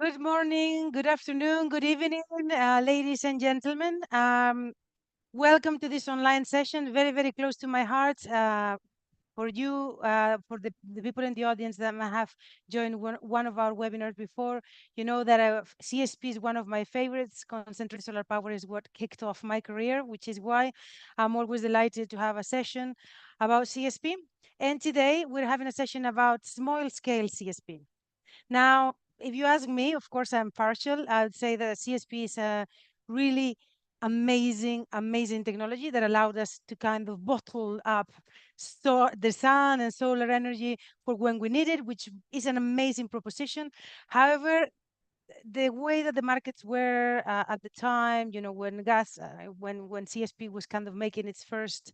Good morning, good afternoon, good evening, ladies and gentlemen. Welcome to this online session, very, very close to my heart. For you, for the people in the audience that might have joined one of our webinars before, you know that CSP is one of my favorites. Concentrated solar power is what kicked off my career, which is why I'm always delighted to have a session about CSP. And today we're having a session about small scale CSP. Now, if you ask me, of course, I'm partial. I'd say that CSP is a really amazing technology that allowed us to kind of bottle up the sun and solar energy for when we need it, which is an amazing proposition. However, the way that the markets were at the time, when when CSP was kind of making its first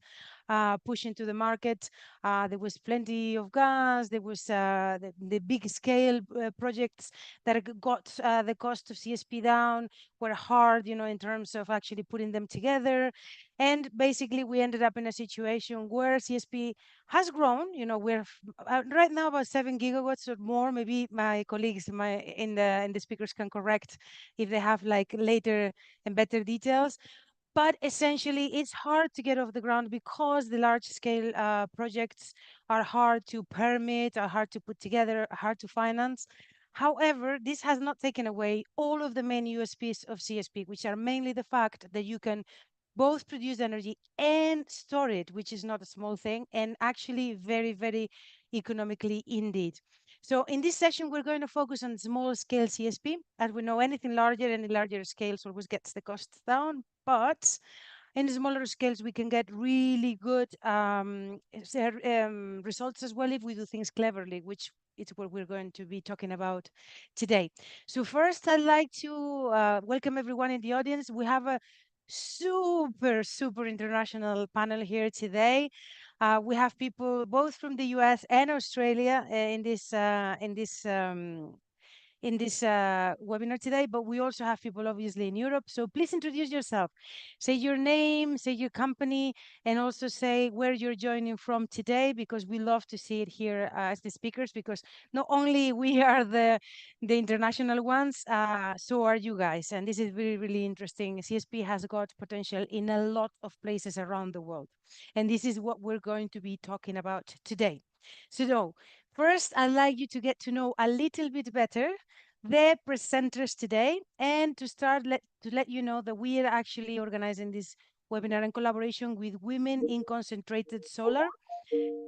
push into the market, there was plenty of gas. There was the big scale projects that got the cost of CSP down were hard, in terms of actually putting them together. And basically, we ended up in a situation where CSP has grown. We're right now about 7 gigawatts or more. Maybe my colleagues in the speakers can correct if they have like later and better details. But essentially, it's hard to get off the ground because the large scale projects are hard to permit, are hard to put together, hard to finance. However, this has not taken away all of the main USPs of CSP, which are mainly the fact that you can both produce energy and store it, which is not a small thing, and actually very, very economically indeed. So in this session, we're going to focus on small scale CSP. As we know, anything larger, any larger scales always gets the costs down, but in smaller scales, we can get really good results as well if we do things cleverly, which is what we're going to be talking about today. So first, I'd like to welcome everyone in the audience. We have a super international panel here today. We have people both from the US and Australia in this webinar today, but we also have people obviously in Europe. So please introduce yourself. Say your name, say your company, and also say where you're joining from today, because we love to see it here as the speakers, because not only we are the international ones, so are you guys. And this is really, really interesting. CSP has got potential in a lot of places around the world. And this is what we're going to be talking about today. So first, I'd like you to get to know a little bit better the presenters today, and to start to let you know that we are actually organizing this webinar in collaboration with Women in Concentrated Solar.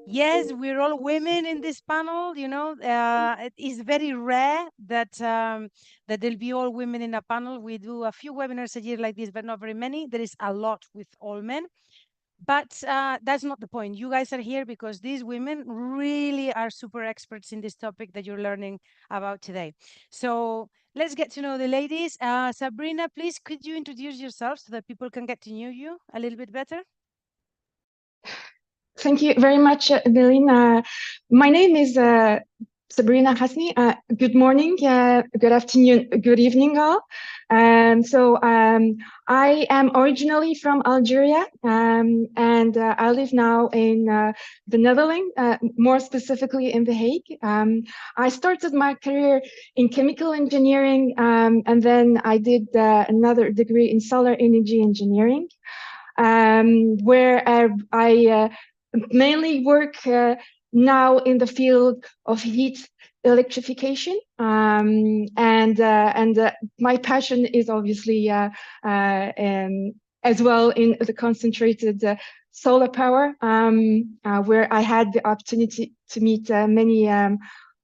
Yes, we're all women in this panel. It is very rare that that there'll be all women in a panel. We do a few webinars a year like this, but not very many. There is a lot with all men. But that's not the point. You guys are here because these women really are super experts in this topic that you're learning about today. So let's get to know the ladies. Sabrina, please, could you introduce yourself so that people can get to know you a little bit better? Thank you very much, Evelyn. My name is Sabrina Hasni. Good morning, good afternoon, good evening, all. I am originally from Algeria, and I live now in the Netherlands, more specifically in The Hague. I started my career in chemical engineering, and then I did another degree in solar energy engineering, where I mainly work now in the field of heat electrification, and my passion is obviously as well in the concentrated solar power, where I had the opportunity to meet many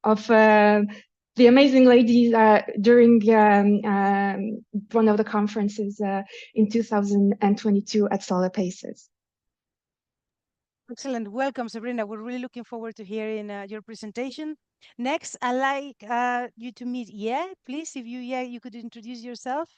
of the amazing ladies during one of the conferences in 2022 at Solar Paces. Excellent. Welcome, Sabrina. We're really looking forward to hearing your presentation. Next, I'd like you to meet Ye. Please, if you could introduce yourself.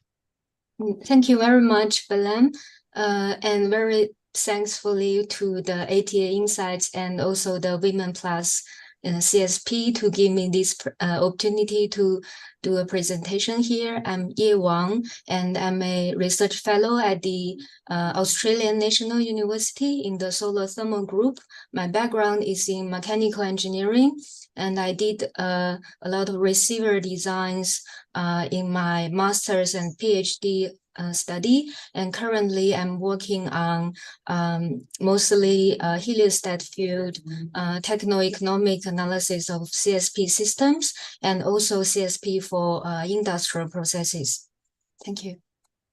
Thank you very much, Belen, and very thankfully to the ATA Insights and also the Women Plus CSP to give me this opportunity to do a presentation here. I'm Ye Wang, and I'm a research fellow at the Australian National University in the solar thermal group. My background is in mechanical engineering, and I did a lot of receiver designs in my master's and PhD study, and currently I'm working on mostly heliostat field techno-economic analysis of CSP systems, and also CSP for industrial processes. Thank you.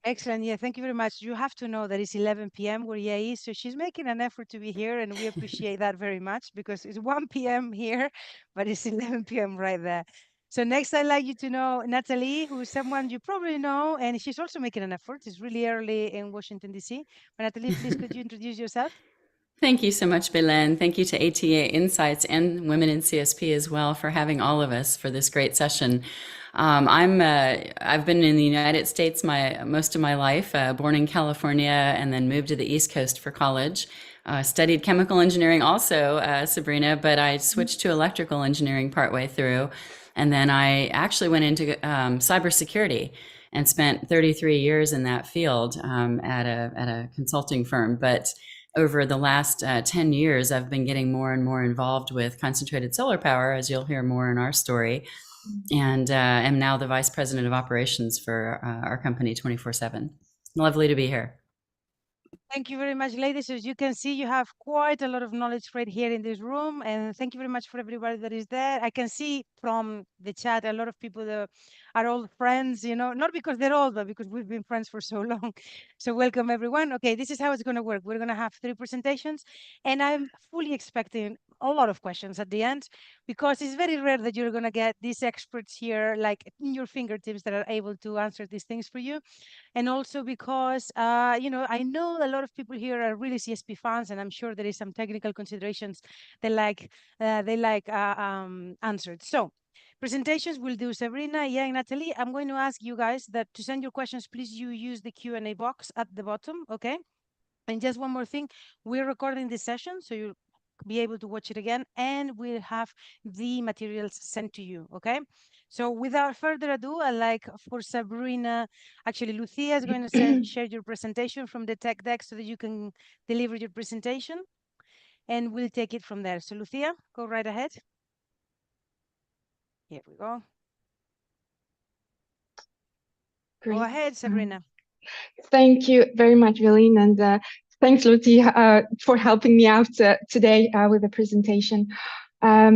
Excellent. Yeah, thank you very much. You have to know that it's 11 p.m. where Ye is, so she's making an effort to be here, and we appreciate that very much because it's 1 p.m. here, but it's 11 p.m. right there. So next, I'd like you to know Natalie, who is someone you probably know, and she's also making an effort. It's really early in Washington, D.C. But Natalie, please, could you introduce yourself? Thank you so much, Belen. Thank you to ATA Insights and Women in CSP as well for having all of us for this great session. I've been in the United States most of my life, born in California and then moved to the East Coast for college. Studied chemical engineering also, Sabrina, but I switched to electrical engineering partway through. And then I actually went into cybersecurity and spent 33 years in that field at a consulting firm. But over the last 10 years, I've been getting more and more involved with concentrated solar power, as you'll hear more in our story, and am now the Vice President of Operations for our company 24/7. Lovely to be here. Thank you very much, ladies. As you can see, you have quite a lot of knowledge right here in this room. And thank you very much for everybody that is there. I can see from the chat a lot of people that are old friends, you know, not because they're old, but because we've been friends for so long. So welcome, everyone. Okay, this is how it's going to work. We're going to have 3 presentations, and I'm fully expecting a lot of questions at the end, because it's very rare that you're going to get these experts here, like in your fingertips, that are able to answer these things for you. And also because, you know, I know a lot of people here are really CSP fans, and I'm sure there is some technical considerations they like answered. So presentations will do Sabrina, Ye, and Natalie. I'm going to ask you guys that to send your questions, please you use the Q&A box at the bottom, okay? And just one more thing, we're recording this session, so you'll be able to watch it again, and we'll have the materials sent to you, okay? So without further ado, I'd like for Sabrina, actually Lucia is going to share your presentation from the tech deck so that you can deliver your presentation, and we'll take it from there. So Lucia, go right ahead. Here we go. Great. Go ahead, Sabrina. Thank you very much, Vileen, and thanks, Lucia, for helping me out today with the presentation. I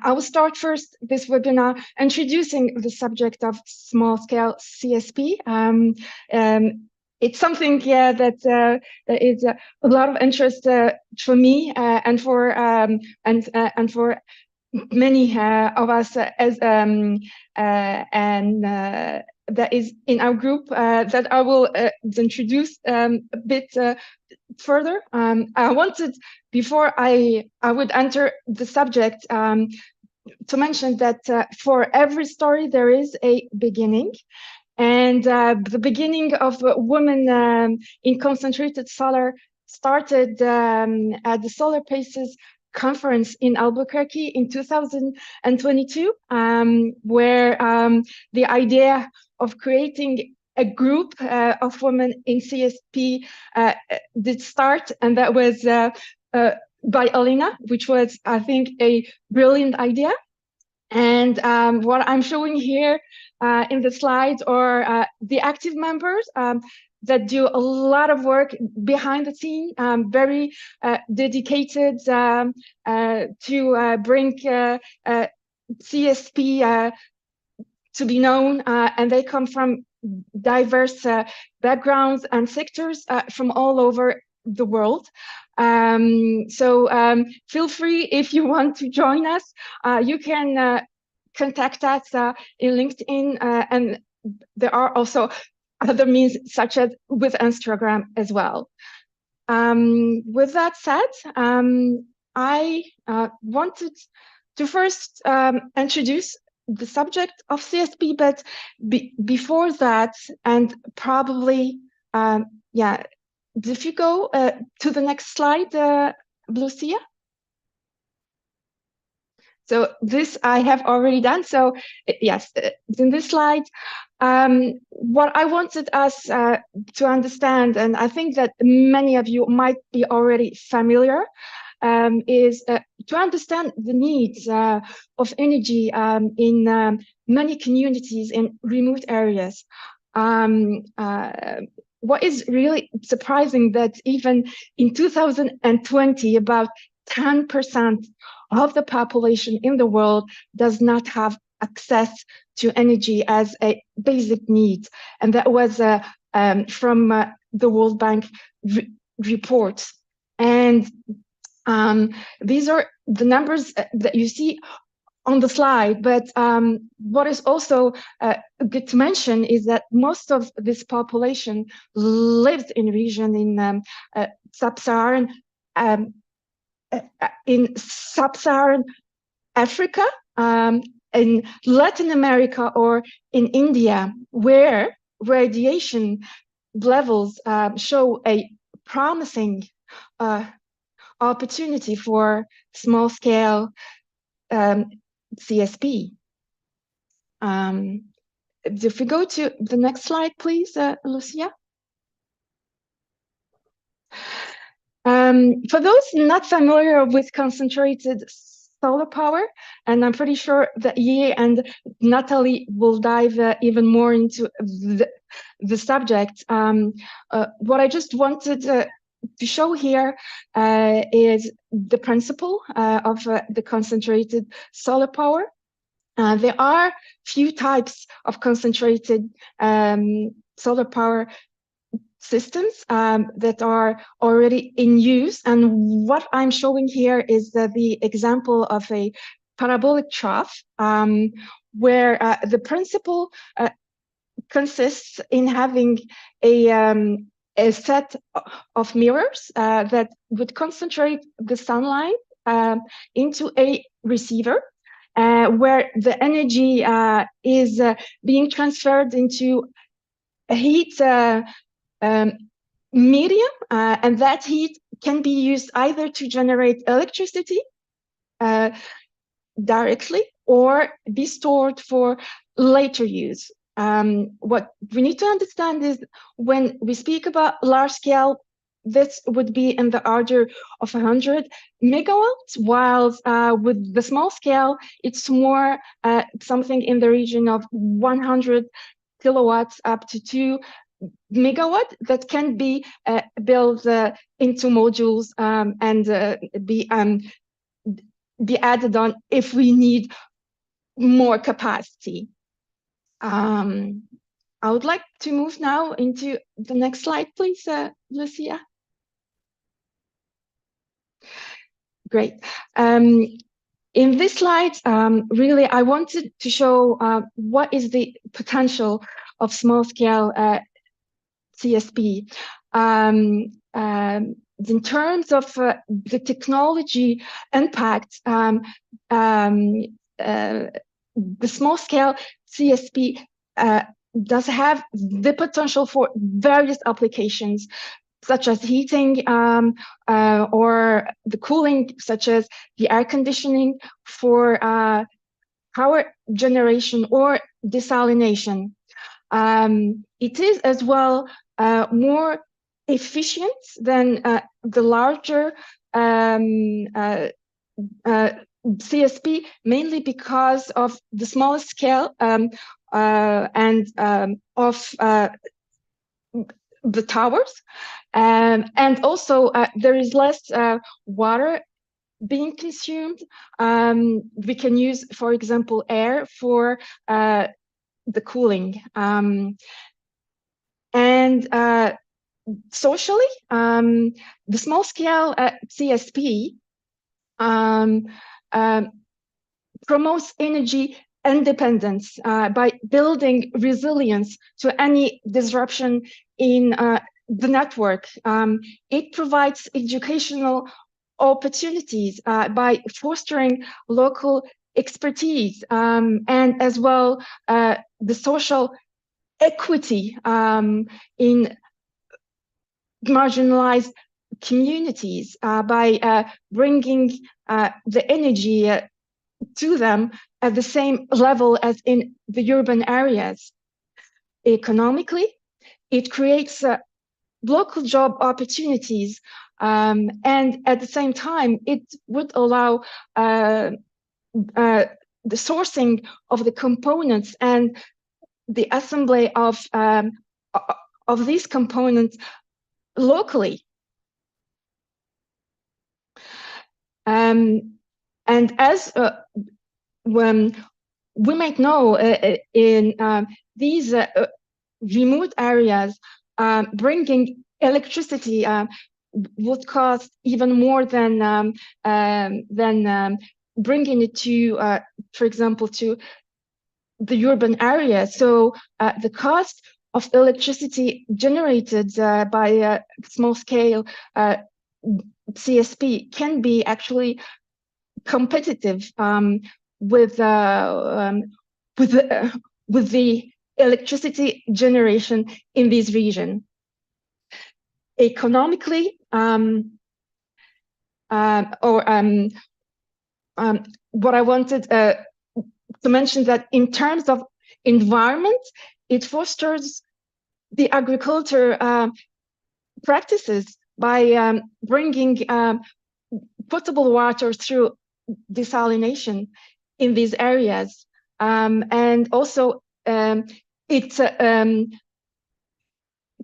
will start first this webinar introducing the subject of small-scale CSP. It's something, that is a lot of interest for me and for many of us that is in our group that I will introduce a bit further. I wanted, before I would enter the subject, to mention that for every story there is a beginning. And the beginning of women in concentrated solar started at the Solar Paces conference in Albuquerque in 2022, where the idea of creating a group of women in CSP did start, and that was by Alina, which was, I think, a brilliant idea. And what I'm showing here in the slides are the active members that do a lot of work behind the scene, very dedicated to bring CSP to be known, and they come from diverse backgrounds and sectors from all over the world. So feel free, if you want to join us, you can contact us in LinkedIn, and there are also other means such as with Instagram as well. With that said, I wanted to first introduce the subject of CSP, but before that, and probably, if you go to the next slide, Lucia. So this I have already done. So yes, in this slide, what I wanted us to understand, and I think that many of you might be already familiar, is to understand the needs of energy in many communities in remote areas. What is really surprising that even in 2020, about 10% of the population in the world does not have access to energy as a basic need. And that was from the World Bank report. And these are the numbers that you see on the slide, but what is also good to mention is that most of this population lives in region in sub-Saharan Africa, in Latin America, or in India, where radiation levels show a promising opportunity for small-scale CSP. If we go to the next slide, please, Lucia. For those not familiar with concentrated solar power, and I'm pretty sure that Ye and Natalie will dive even more into the subject. What I just wanted to show here is the principle of the concentrated solar power. There are few types of concentrated solar power systems that are already in use. And what I'm showing here is the example of a parabolic trough, where the principle consists in having a set of mirrors that would concentrate the sunlight into a receiver, where the energy is being transferred into a heat medium, and that heat can be used either to generate electricity directly or be stored for later use. What we need to understand is when we speak about large scale, this would be in the order of 100 megawatts, whilst with the small scale, it's more something in the region of 100 kilowatts up to 2 megawatt that can be built into modules and be added on if we need more capacity. I would like to move now into the next slide, please, Lucia. Great. In this slide, really, I wanted to show what is the potential of small-scale CSP. In terms of the technology impact, the small-scale CSP does have the potential for various applications, such as heating or the cooling, such as the air conditioning, for power generation or desalination. It is as well more efficient than the larger CSP, mainly because of the smaller scale and of the towers, and also there is less water being consumed. We can use, for example, air for the cooling. And socially, the small scale CSP promotes energy independence by building resilience to any disruption in the network. It provides educational opportunities by fostering local expertise and as well the social equity in marginalized communities by bringing the energy to them at the same level as in the urban areas. Economically, it creates local job opportunities, and at the same time, it would allow the sourcing of the components and the assembly of these components locally. And as when we might know, in these remote areas, bringing electricity would cost even more than bringing it to, for example, to the urban area. So the cost of electricity generated by small-scale CSP can be actually competitive with the electricity generation in this region. Economically, what I wanted to mention that in terms of environment, it fosters the agriculture practices by bringing potable water through desalination in these areas. And also it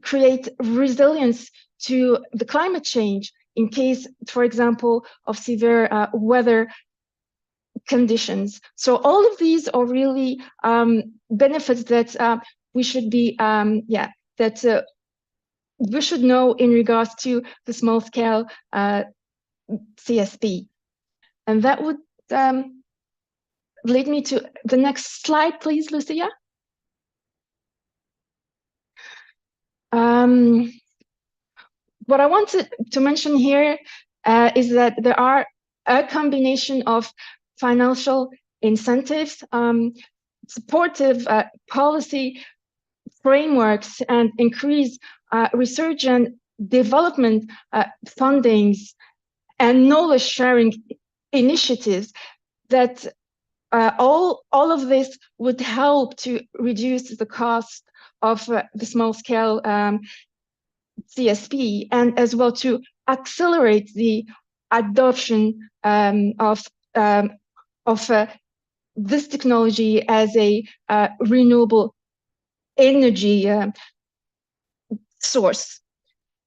creates resilience to the climate change in case, for example, of severe weather conditions. So all of these are really benefits that we should be, that we should know in regards to the small-scale CSP. And that would lead me to the next slide, please, Lucia. What I wanted to mention here is that there are a combination of financial incentives, supportive policy frameworks, and increased research and development fundings and knowledge sharing initiatives that all of this would help to reduce the cost of the small-scale CSP, and as well to accelerate the adoption of this technology as a renewable energy source.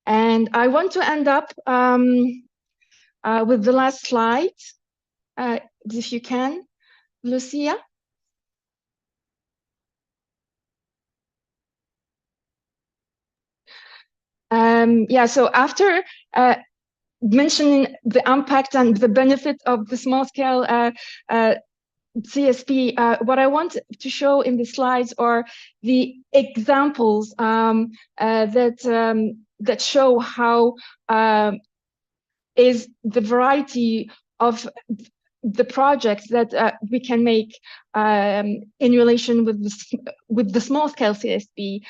And I want to end up with the last slide, if you can, Lucia. So after mentioning the impact and the benefit of the small-scale CSP, what I want to show in the slides are the examples that show how is the variety of the projects that we can make in relation with the small-scale CSP.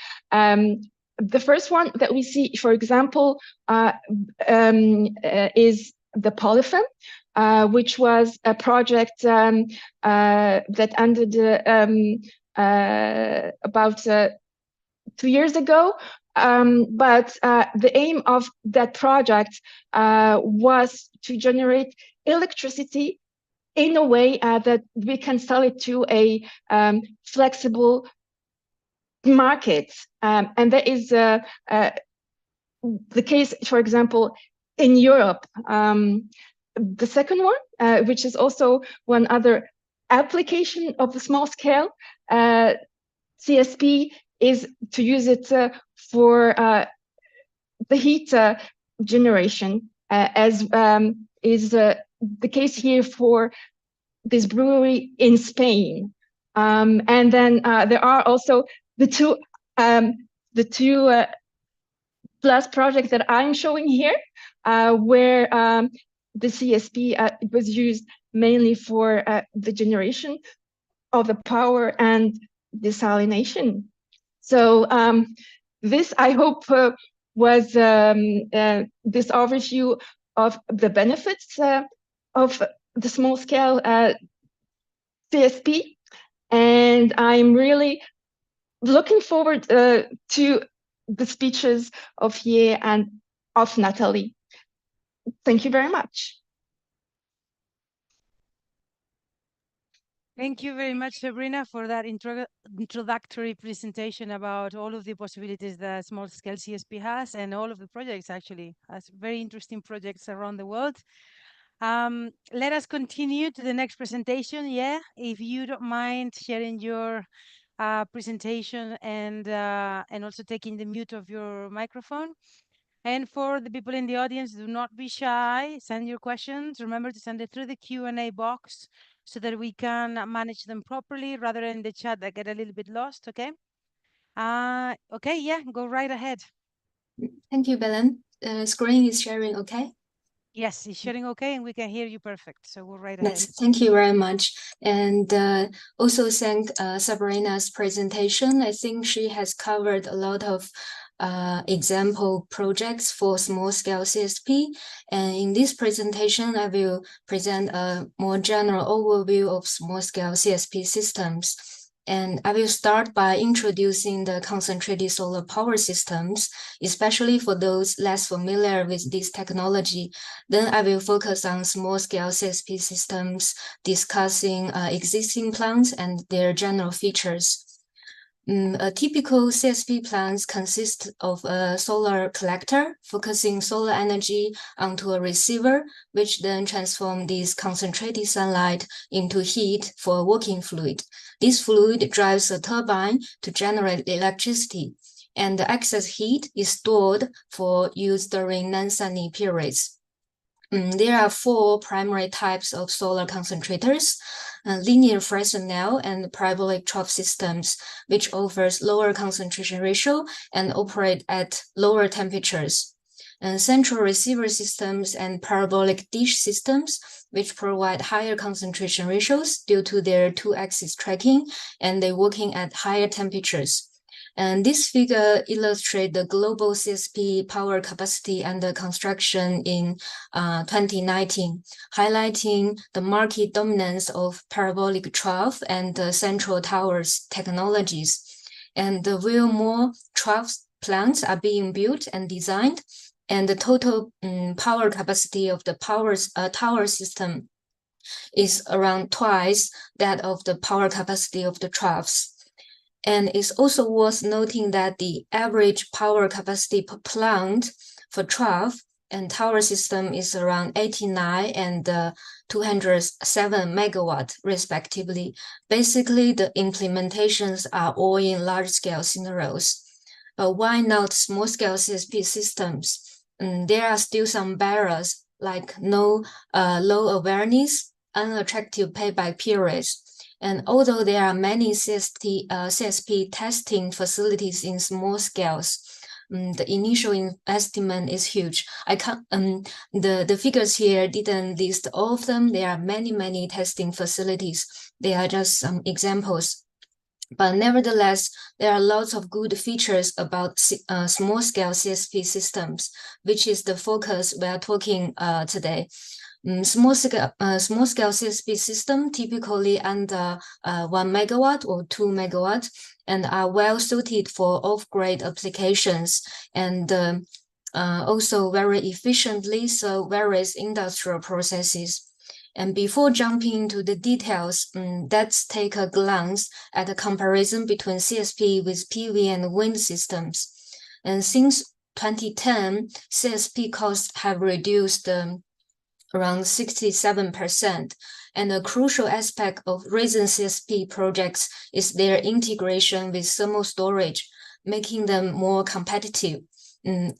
The first one that we see, for example, is the Polyphone, which was a project that ended about 2 years ago. But the aim of that project was to generate electricity in a way that we can sell it to a flexible market. And that is the case, for example, in Europe. The second one, which is also one other application of the small scale CSP, is to use it for the heat generation, as is the case here for this brewery in Spain. And then there are also the two plus projects that I'm showing here, where the CSP was used mainly for the generation of the power and desalination. So this, I hope, was this overview of the benefits of the small-scale CSP, and I'm really looking forward to the speeches of Ye and of Natalie. Thank you very much. Thank you very much, Sabrina, for that introductory presentation about all of the possibilities that small-scale CSP has and all of the projects, actually, has very interesting projects around the world. Let us continue to the next presentation. Yeah, if you don't mind sharing your presentation and also taking the mute of your microphone. And for the people in the audience, do not be shy. Send your questions. Remember to send it through the Q&A box so that we can manage them properly rather than in the chat that get a little bit lost, okay? Okay, yeah, go right ahead. Thank you, Belen. Screen is sharing, okay? Yes, it's sharing okay, and we can hear you perfect. So go right ahead. Nice. Thank you very much. And also thank Sabrina's presentation. I think she has covered a lot of example projects for small-scale CSP. And in this presentation, I will present a more general overview of small-scale CSP systems. And I will start by introducing the concentrated solar power systems, especially for those less familiar with this technology. Then I will focus on small-scale CSP systems, discussing existing plants and their general features. A typical CSP plant consists of a solar collector, focusing solar energy onto a receiver, which then transforms this concentrated sunlight into heat for a working fluid. This fluid drives a turbine to generate electricity, and the excess heat is stored for use during non-sunny periods. There are 4 primary types of solar concentrators: linear Fresnel and parabolic trough systems, which offers lower concentration ratio and operate at lower temperatures; and central receiver systems and parabolic dish systems, which provide higher concentration ratios due to their 2-axis tracking and they working at higher temperatures. And this figure illustrates the global CSP power capacity under construction in 2019, highlighting the market dominance of parabolic trough and central towers technologies. And more trough plants are being built and designed, and the total power capacity of the tower system is around twice that of the power capacity of the troughs. And it's also worth noting that the average power capacity per plant for trough and tower system is around 89 and 207 megawatt, respectively. Basically, the implementations are all in large-scale scenarios. But why not small-scale CSP systems? There are still some barriers, like low awareness, unattractive payback periods. And although there are many CSP testing facilities in small scales, the initial estimate is huge. The figures here didn't list all of them. There are many testing facilities. They are just some examples. But nevertheless, there are lots of good features about small-scale CSP systems, which is the focus we are talking today. Small-scale CSP system typically under 1 megawatt or 2 megawatt and are well suited for off-grid applications and also very efficiently serve various industrial processes. And before jumping into the details, let's take a glance at the comparison between CSP with PV and wind systems. And since 2010, CSP costs have reduced around 67%. And a crucial aspect of recent CSP projects is their integration with thermal storage, making them more competitive,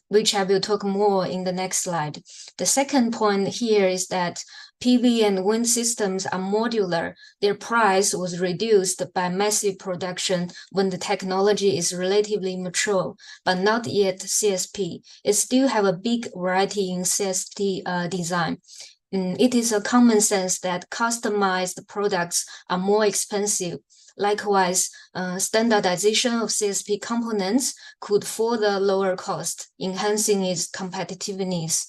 which I will talk more in the next slide. The second point here is that PV and wind systems are modular. Their price was reduced by massive production when the technology is relatively mature, but not yet CSP. It still have a big variety in CSP design. It is a common sense that customized products are more expensive. Likewise, standardization of CSP components could further lower cost, enhancing its competitiveness.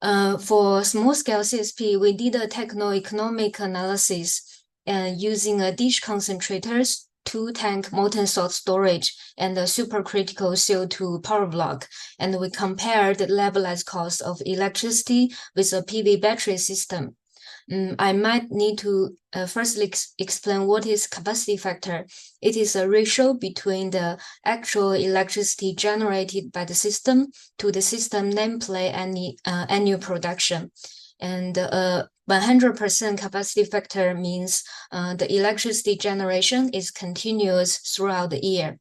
For small-scale CSP, we did a techno-economic analysis using a dish concentrators, 2-tank molten salt storage, and a supercritical CO2 power block. And we compared the levelized cost of electricity with a PV battery system. I might need to firstly explain what is capacity factor. It is a ratio between the actual electricity generated by the system to the system nameplate annual production. And 100% capacity factor means the electricity generation is continuous throughout the year.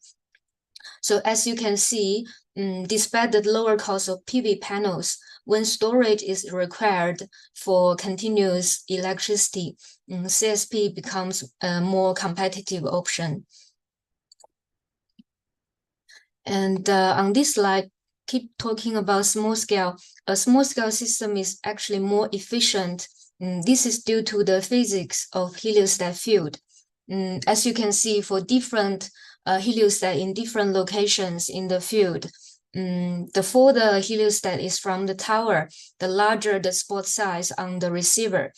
So as you can see, despite the lower cost of PV panels, when storage is required for continuous electricity, CSP becomes a more competitive option. And on this slide, keep talking about small scale. A small scale system is actually more efficient. This is due to the physics of heliostat field. As you can see, for different heliostat in different locations in the field, the further heliostat is from the tower, the larger the spot size on the receiver,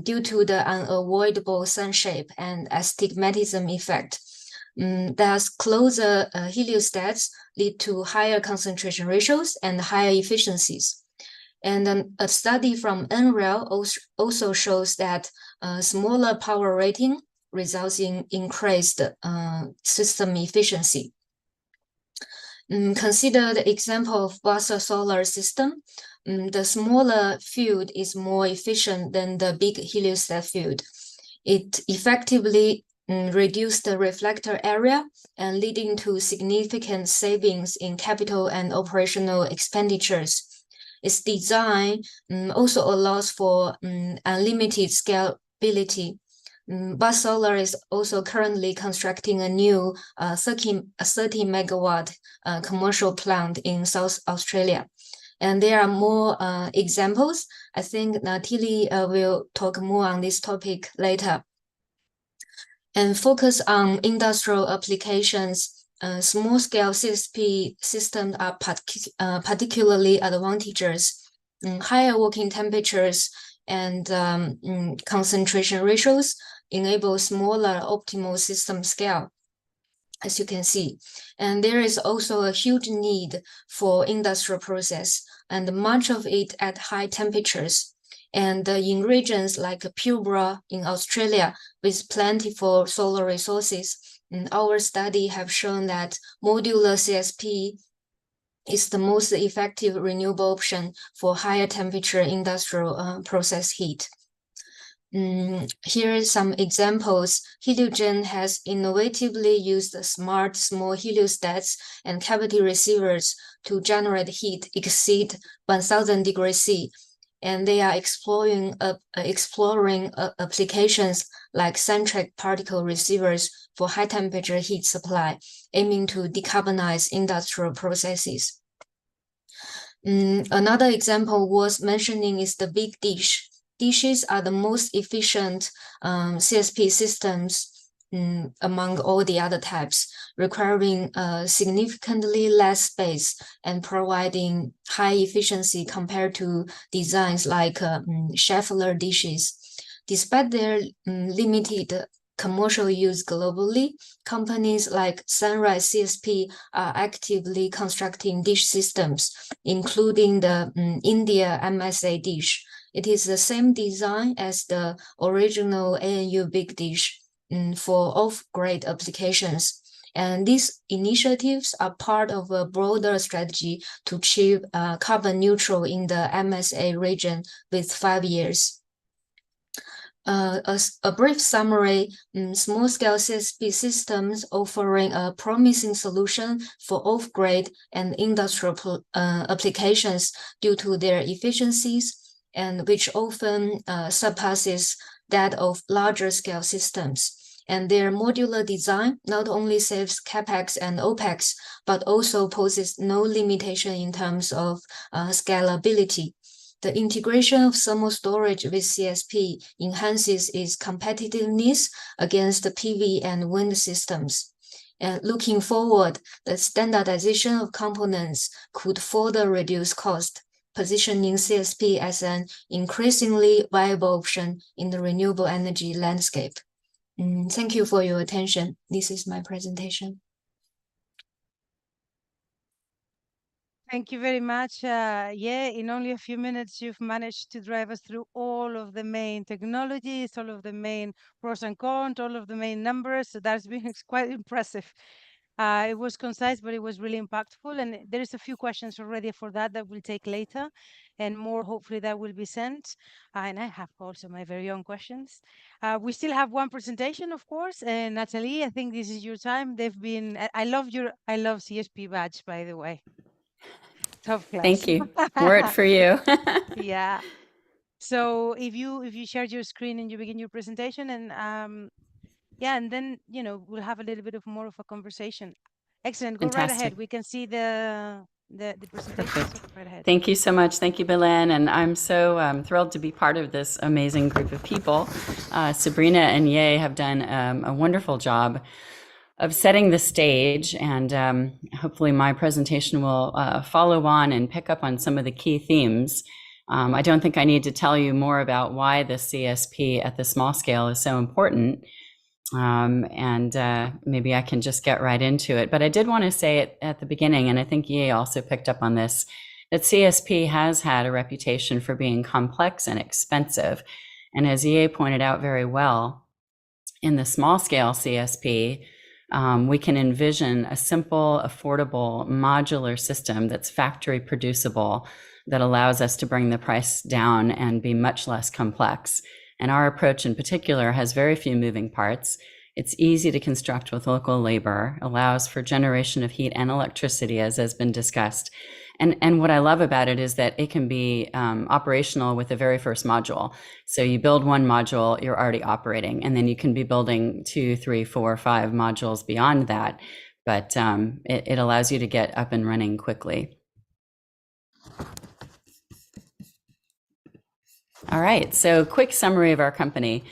due to the unavoidable sun shape and astigmatism effect. Thus, closer heliostats lead to higher concentration ratios and higher efficiencies. And a study from NREL also shows that smaller power rating results in increased system efficiency. Consider the example of Basa solar system. The smaller field is more efficient than the big heliostat field. It effectively reduced the reflector area and leading to significant savings in capital and operational expenditures. Its design also allows for unlimited scalability. Bus Solar is also currently constructing a new 30 megawatt commercial plant in South Australia. And there are more examples. I think Natalie will talk more on this topic later. And focus on industrial applications, small-scale CSP systems are particularly advantageous. Higher working temperatures and concentration ratios enable smaller optimal system scale, as you can see. And there is also a huge need for industrial process, and much of it at high temperatures. And in regions like Pilbara in Australia, with plentiful solar resources, our study have shown that modular CSP is the most effective renewable option for higher temperature industrial process heat. Here are some examples. Heliogen has innovatively used smart small heliostats and cavity receivers to generate heat exceed 1000 degrees C. And they are exploring applications like centric particle receivers for high temperature heat supply, aiming to decarbonize industrial processes. Another example worth mentioning is the big dish. Dishes are the most efficient CSP systems among all the other types, requiring significantly less space and providing high efficiency compared to designs like Schaeffler dishes. Despite their limited commercial use globally, companies like Sunrise CSP are actively constructing dish systems, including the India MSA dish. It is the same design as the original ANU big dish for off-grid applications. And these initiatives are part of a broader strategy to achieve carbon neutral in the MSA region with 5 years. As a brief summary, small-scale CSP systems offering a promising solution for off-grid and industrial applications due to their efficiencies, and which often surpasses that of larger-scale systems. And their modular design not only saves CapEx and OpEx, but also poses no limitation in terms of scalability. The integration of thermal storage with CSP enhances its competitiveness against the PV and wind systems. And looking forward, the standardization of components could further reduce cost, positioning CSP as an increasingly viable option in the renewable energy landscape. Thank you for your attention. This is my presentation. Thank you very much. In only a few minutes, you've managed to drive us through all of the main technologies, all of the main pros and cons, all of the main numbers. So that's been quite impressive. It was concise, but it was really impactful. And there is a few questions already for that we'll take later, and more hopefully that will be sent. And I have also my very own questions. We still have one presentation, of course. And Natalie, I think this is your time. I love CSP badge, by the way. Top class. Thank you. Wore it for you. Yeah. So if you share your screen and you begin your presentation, and and then we'll have a little bit of more of a conversation. Excellent. Go right ahead. We can see the presentation. So go right ahead. Thank you so much. Thank you, Belen. And I'm so thrilled to be part of this amazing group of people. Sabrina and Ye have done a wonderful job of setting the stage, and hopefully my presentation will follow on and pick up on some of the key themes. I don't think I need to tell you more about why the CSP at the small scale is so important, and maybe I can just get right into it. But I did want to say it at the beginning, and I think Ye also picked up on this, that CSP has had a reputation for being complex and expensive. And as Ye pointed out very well, in the small scale CSP, we can envision a simple, affordable, modular system that's factory producible that allows us to bring the price down and be much less complex. And our approach in particular has very few moving parts. It's easy to construct with local labor, allows for generation of heat and electricity, as has been discussed. And what I love about it is that it can be operational with the very first module. So you build one module, you're already operating, and then you can be building 2, 3, 4, 5 modules beyond that. But it allows you to get up and running quickly. All right, so quick summary of our company.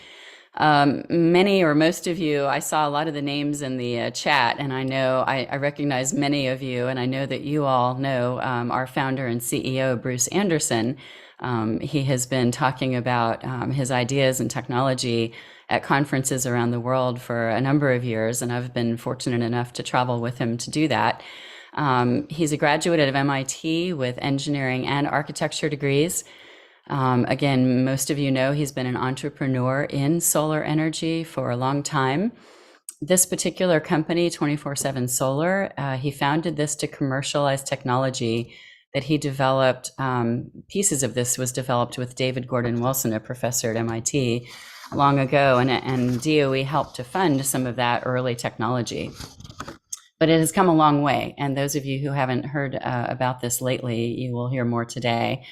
Many or most of you, I saw a lot of the names in the chat, and I know I recognize many of you, and I know that you all know our founder and CEO, Bruce Anderson. He has been talking about his ideas and technology at conferences around the world for a number of years, and I've been fortunate enough to travel with him to do that. He's a graduate of MIT with engineering and architecture degrees. Again, most of you know he's been an entrepreneur in solar energy for a long time. This particular company, 24/7 Solar, he founded this to commercialize technology that he developed. Pieces of this was developed with David Gordon Wilson, a professor at MIT, long ago, and DOE helped to fund some of that early technology. But it has come a long way, and those of you who haven't heard about this lately, you will hear more today.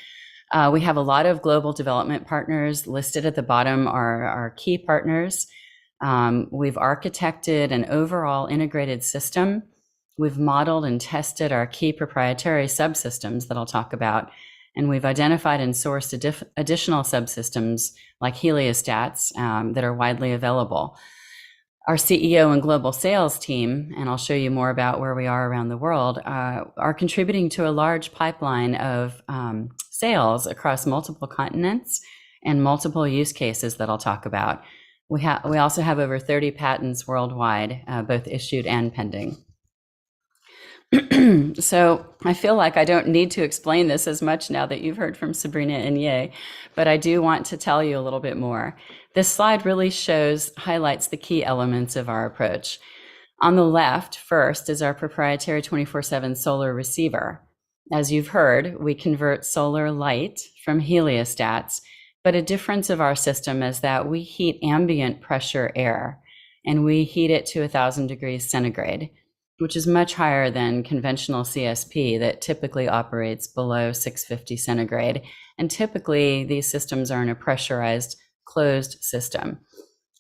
We have a lot of global development partners. Listed at the bottom are our key partners. We've architected an overall integrated system. We've modeled and tested our key proprietary subsystems that I'll talk about. And we've identified and sourced additional subsystems like heliostats that are widely available. Our CEO and global sales team, and I'll show you more about where we are around the world, are contributing to a large pipeline of sales across multiple continents and multiple use cases that I'll talk about. We also have over 30 patents worldwide, both issued and pending. So I feel like I don't need to explain this as much now that you've heard from Sabrina and Ye, but I do want to tell you a little bit more. This slide really highlights the key elements of our approach. On the left, first, is our proprietary 24/7 solar receiver. As you've heard, we convert solar light from heliostats, but a difference of our system is that we heat ambient pressure air, and we heat it to 1,000 degrees centigrade, which is much higher than conventional CSP that typically operates below 650 centigrade. And typically, these systems are in a pressurized, closed system.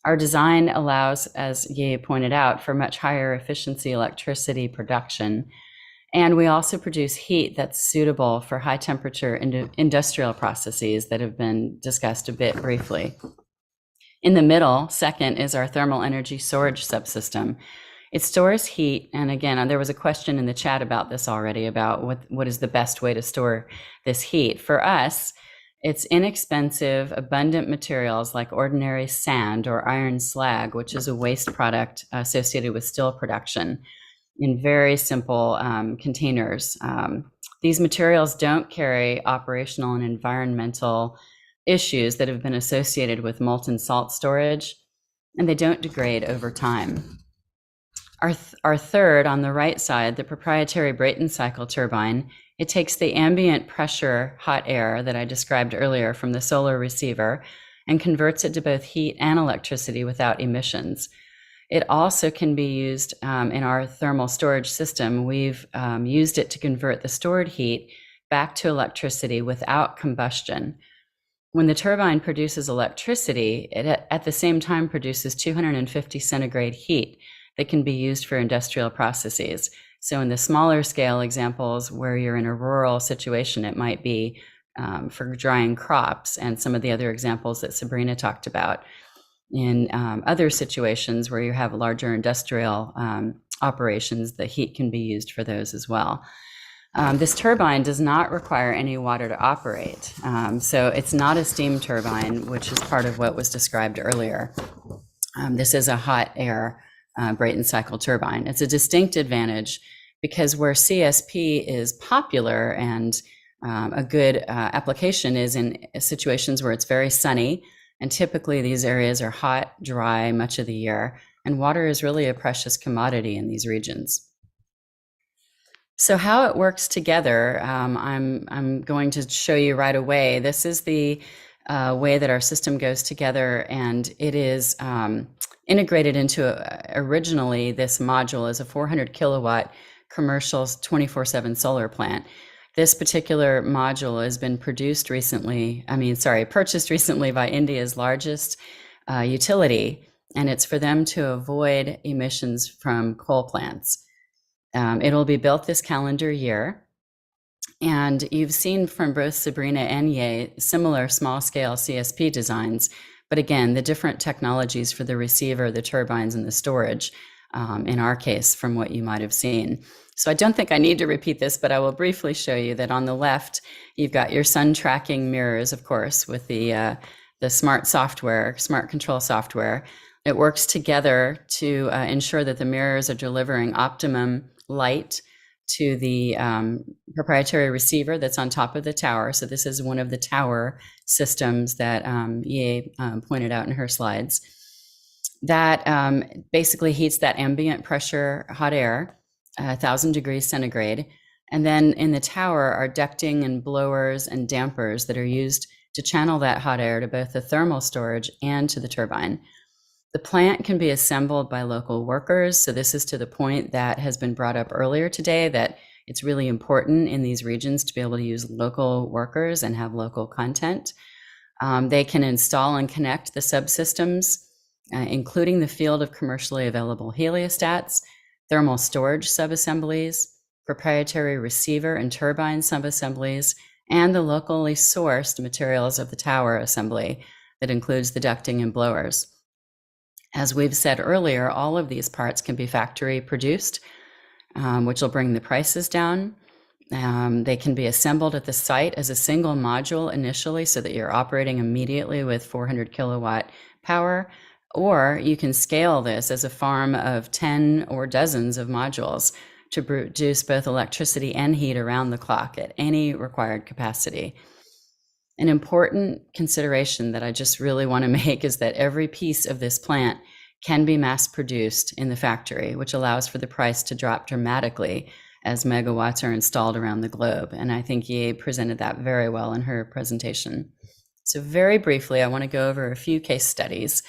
Our design allows, as Ye pointed out, for much higher efficiency electricity production. And we also produce heat that's suitable for high temperature industrial processes that have been discussed a bit briefly. In the middle, second, is our thermal energy storage subsystem. It stores heat. And again, there was a question in the chat about this already, about what is the best way to store this heat. For us, it's inexpensive, abundant materials like ordinary sand or iron slag, which is a waste product associated with steel production, in very simple containers. These materials don't carry operational and environmental issues that have been associated with molten salt storage, and they don't degrade over time. Our third, on the right side, the proprietary Brayton cycle turbine, it takes the ambient pressure hot air that I described earlier from the solar receiver and converts it to both heat and electricity without emissions. It also can be used in our thermal storage system. We've used it to convert the stored heat back to electricity without combustion. When the turbine produces electricity, it at the same time produces 250 centigrade heat that can be used for industrial processes. So in the smaller scale examples where you're in a rural situation, it might be for drying crops, and some of the other examples that Sabrina talked about. In other situations where you have larger industrial operations, the heat can be used for those as well. This turbine does not require any water to operate. So it's not a steam turbine, which is part of what was described earlier. This is a hot air Brayton cycle turbine. It's a distinct advantage because where CSP is popular and a good application is in situations where it's very sunny, and typically these areas are hot, dry much of the year, and water is really a precious commodity in these regions. So how it works together, I'm going to show you right away. This is the way that our system goes together, and it is integrated into originally this module is a 400 kilowatt commercial 24/7 solar plant. This particular module has been purchased recently by India's largest utility, and it's for them to avoid emissions from coal plants. It'll be built this calendar year. And you've seen from both Sabrina and Ye similar small scale CSP designs, but again, the different technologies for the receiver, the turbines, and the storage, in our case, from what you might have seen. So I don't think I need to repeat this, but I will briefly show you that on the left, you've got your sun tracking mirrors, of course, with the smart software, smart control software. It works together to ensure that the mirrors are delivering optimum light to the proprietary receiver that's on top of the tower. So this is one of the tower systems that Ye pointed out in her slides. That basically heats that ambient pressure hot air, 1,000 degrees centigrade. And then in the tower are ducting and blowers and dampers that are used to channel that hot air to both the thermal storage and to the turbine. The plant can be assembled by local workers. So this is to the point that has been brought up earlier today, that it's really important in these regions to be able to use local workers and have local content. They can install and connect the subsystems, including the field of commercially available heliostats, thermal storage subassemblies, proprietary receiver and turbine subassemblies, and the locally sourced materials of the tower assembly that includes the ducting and blowers. As we've said earlier, all of these parts can be factory produced, which will bring the prices down. They can be assembled at the site as a single module initially so that you're operating immediately with 400 kilowatt power, or you can scale this as a farm of 10 or dozens of modules to produce both electricity and heat around the clock at any required capacity. An important consideration that I just really want to make is that every piece of this plant can be mass produced in the factory, which allows for the price to drop dramatically as megawatts are installed around the globe. And I think Ye presented that very well in her presentation. So very briefly, I want to go over a few case studies,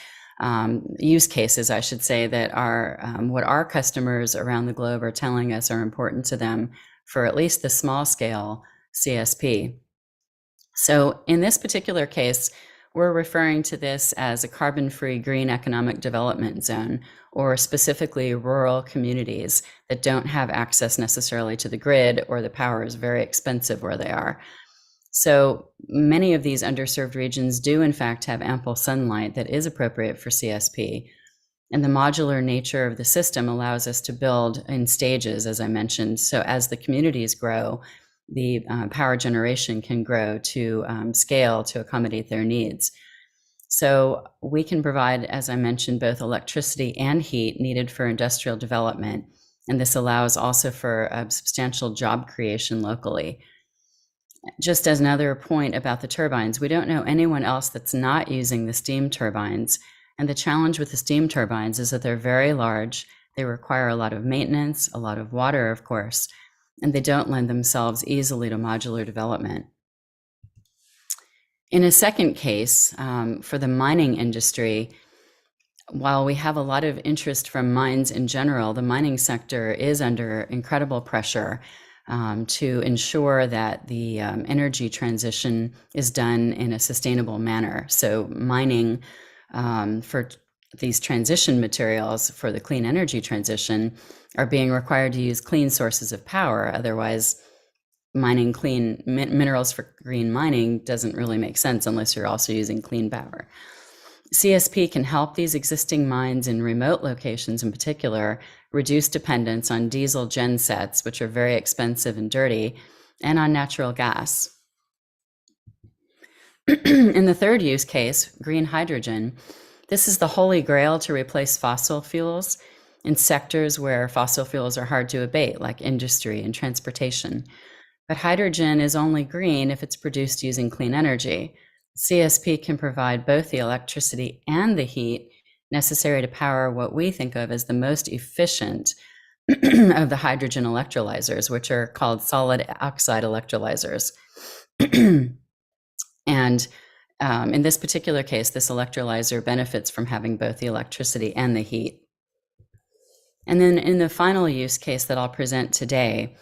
use cases, I should say, that are what our customers around the globe are telling us are important to them for at least the small scale CSP. So in this particular case, we're referring to this as a carbon-free green economic development zone, or specifically rural communities that don't have access necessarily to the grid, or the power is very expensive where they are. So many of these underserved regions do in fact have ample sunlight that is appropriate for CSP. And the modular nature of the system allows us to build in stages, as I mentioned. So as the communities grow, the power generation can grow to scale to accommodate their needs. So we can provide, as I mentioned, both electricity and heat needed for industrial development. And this allows also for substantial job creation locally. Just as another point about the turbines, we don't know anyone else that's not using the steam turbines. And the challenge with the steam turbines is that they're very large. They require a lot of maintenance, a lot of water, of course, and they don't lend themselves easily to modular development. In a second case, for the mining industry, while we have a lot of interest from mines in general, the mining sector is under incredible pressure to ensure that the energy transition is done in a sustainable manner. So mining for these transition materials for the clean energy transition are being required to use clean sources of power. Otherwise, mining clean minerals for green mining doesn't really make sense unless you're also using clean power. CSP can help these existing mines in remote locations in particular reduce dependence on diesel gensets, which are very expensive and dirty, and on natural gas. In the third use case, green hydrogen, this is the holy grail to replace fossil fuels in sectors where fossil fuels are hard to abate, like industry and transportation. But hydrogen is only green if it's produced using clean energy. CSP can provide both the electricity and the heat necessary to power what we think of as the most efficient of the hydrogen electrolyzers, which are called solid oxide electrolyzers. And in this particular case, this electrolyzer benefits from having both the electricity and the heat. And then in the final use case that I'll present today,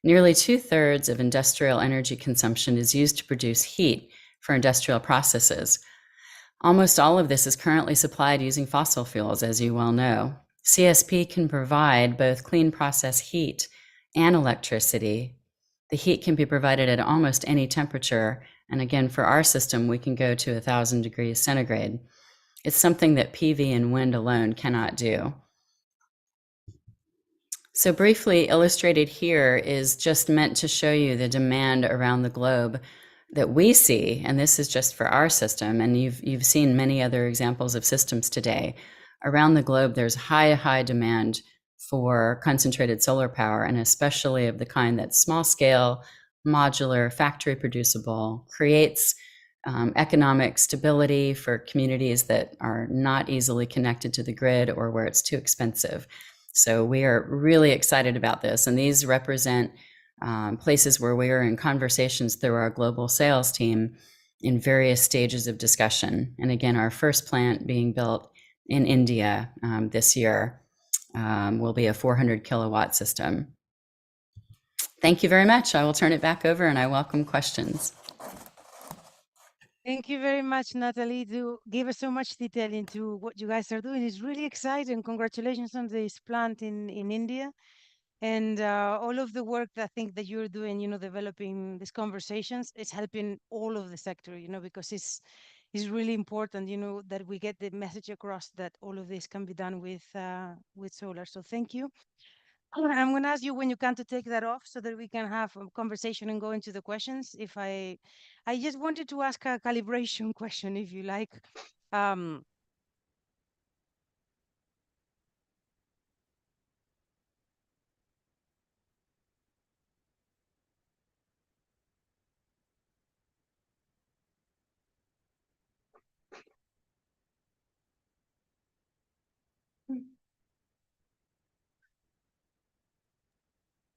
nearly 2/3 of industrial energy consumption is used to produce heat for industrial processes. Almost all of this is currently supplied using fossil fuels, as you well know. CSP can provide both clean process heat and electricity. The heat can be provided at almost any temperature. And again, for our system, we can go to 1,000 degrees centigrade. It's something that PV and wind alone cannot do. So briefly illustrated here is just meant to show you the demand around the globe that we see, and this is just for our system, and you've seen many other examples of systems today. Around the globe, there's high demand for concentrated solar power, and especially of the kind that's small scale, modular, factory producible, creates economic stability for communities that are not easily connected to the grid or where it's too expensive. So we are really excited about this, and these represent places where we are in conversations through our global sales team in various stages of discussion. And again, our first plant being built in India this year will be a 400 kilowatt system. Thank you very much. I will turn it back over and I welcome questions. Thank you very much, Natalie, to give us so much detail into what you guys are doing. It's really exciting. Congratulations on this plant in India. And all of the work that I think that you're doing, developing these conversations, is helping all of the sector, because it's really important, that we get the message across that all of this can be done with solar. So thank you. I'm going to ask you when you can to take that off so that we can have a conversation and go into the questions. I just wanted to ask a calibration question, if you like.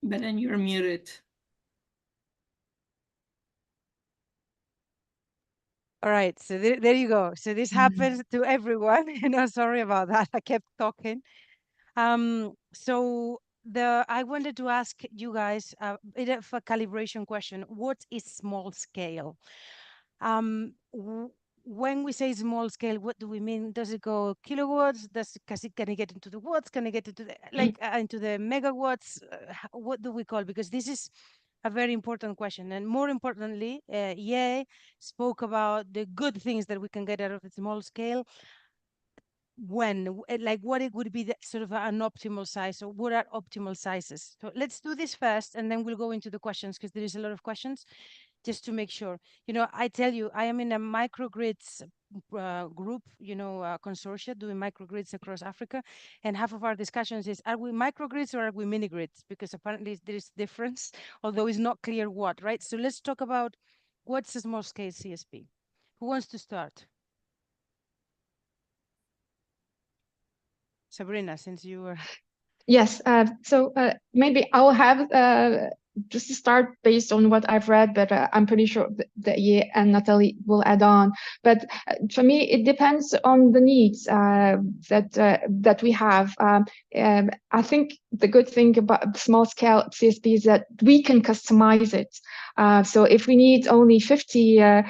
Belen, you're muted. All right, so there you go. So this happens to everyone. Sorry about that. I kept talking. So I wanted to ask you guys a bit of a calibration question. What is small scale? When we say small scale, what do we mean? Does it go kilowatts? Can it get into the watts? Can it get into the into the megawatts? What do we call? Because this is a very important question. And more importantly, Ye spoke about the good things that we can get out of the small scale. like what it would be the, sort of an optimal size, or what are optimal sizes? So let's do this first, and then we'll go into the questions, because there is a lot of questions, just to make sure. I tell you, I am in a microgrids group, consortia doing microgrids across Africa, and half of our discussions is, are we microgrids or are we mini grids? Because apparently there is difference, although it's not clear what, right? So let's talk about what's a small scale CSP. Who wants to start? Sabrina, since you were... Yes, so maybe I'll have just to start based on what I've read, but I'm pretty sure that Ye and Natalie will add on. But for me, it depends on the needs that we have. I think the good thing about small scale CSP is that we can customize it. So if we need only 50